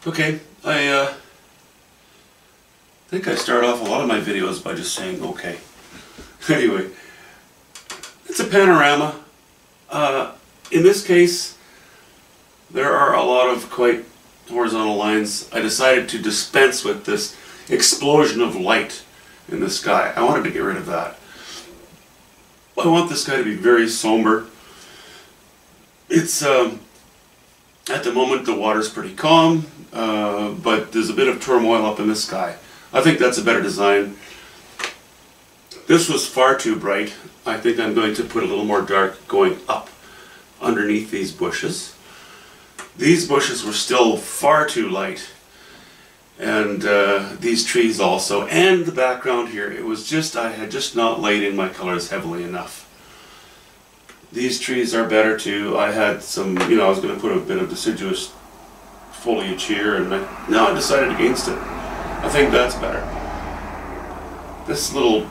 Okay, I think I start off a lot of my videos by just saying okay. Anyway, it's a panorama. In this case, there are a lot of quite horizontal lines. I decided to dispense with this explosion of light in the sky. I wanted to get rid of that. I want this sky to be very somber. It's at the moment the water's pretty calm, but there's a bit of turmoil up in the sky. I think that's a better design. This was far too bright. I think I'm going to put a little more dark going up underneath these bushes. These bushes were still far too light, and these trees also, and the background here. It was just, I had just not laid in my colors heavily enough. These trees are better too. I had some, I was going to put a bit of deciduous foliage here, and I decided against it. I think that's better. This little,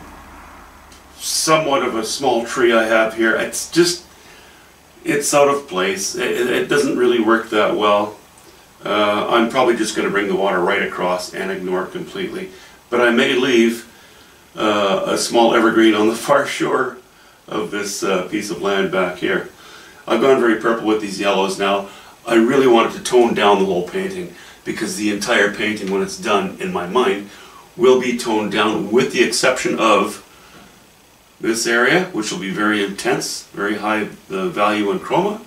somewhat of a small tree I have here, it's out of place. It doesn't really work that well. I'm probably just going to bring the water right across and ignore it completely. But I may leave a small evergreen on the far shore of this piece of land back here. I've gone very purple with these yellows now. I really wanted to tone down the whole painting, because the entire painting, when it's done, in my mind, will be toned down, with the exception of this area, which will be very intense, very high value in chroma,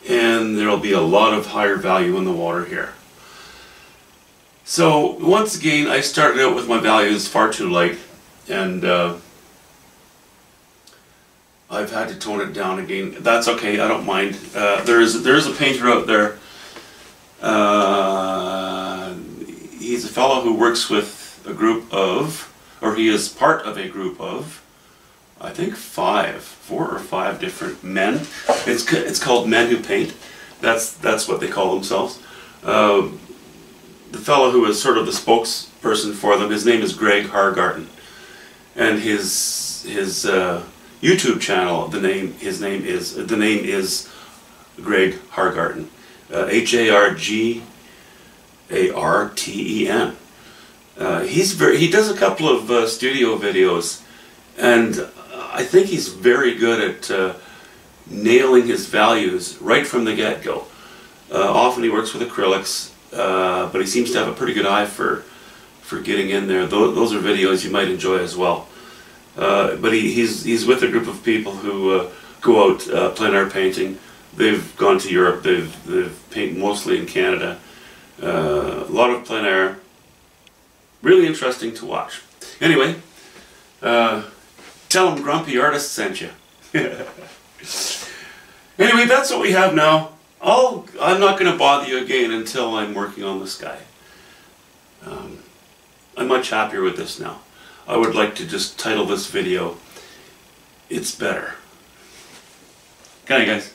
and there will be a lot of higher value in the water here. So once again, I started out with my values far too light, and I've had to tone it down again. That's okay, I don't mind. There is a painter out there. He's a fellow who works with a group of, or he is part of a group of, I think 4 or 5 different men. It's called Men Who Paint. That's what they call themselves. The fellow who is sort of the spokesperson for them, his name is Greg Hargarten, and his YouTube channel, the name is Greg Hargarten, Hargarten. He does a couple of studio videos, and I think he's very good at nailing his values right from the get-go. Often he works with acrylics, but he seems to have a pretty good eye for getting in there. Those are videos you might enjoy as well. But he's with a group of people who go out plein air painting. They've gone to Europe. They've painted mostly in Canada. A lot of plein air. Really interesting to watch. Anyway, tell them Grumpy Artist sent you. Anyway, that's what we have now. I'm not going to bother you again until I'm working on the sky. I'm much happier with this now. I would like to just title this video, "It's Better." Okay, guys.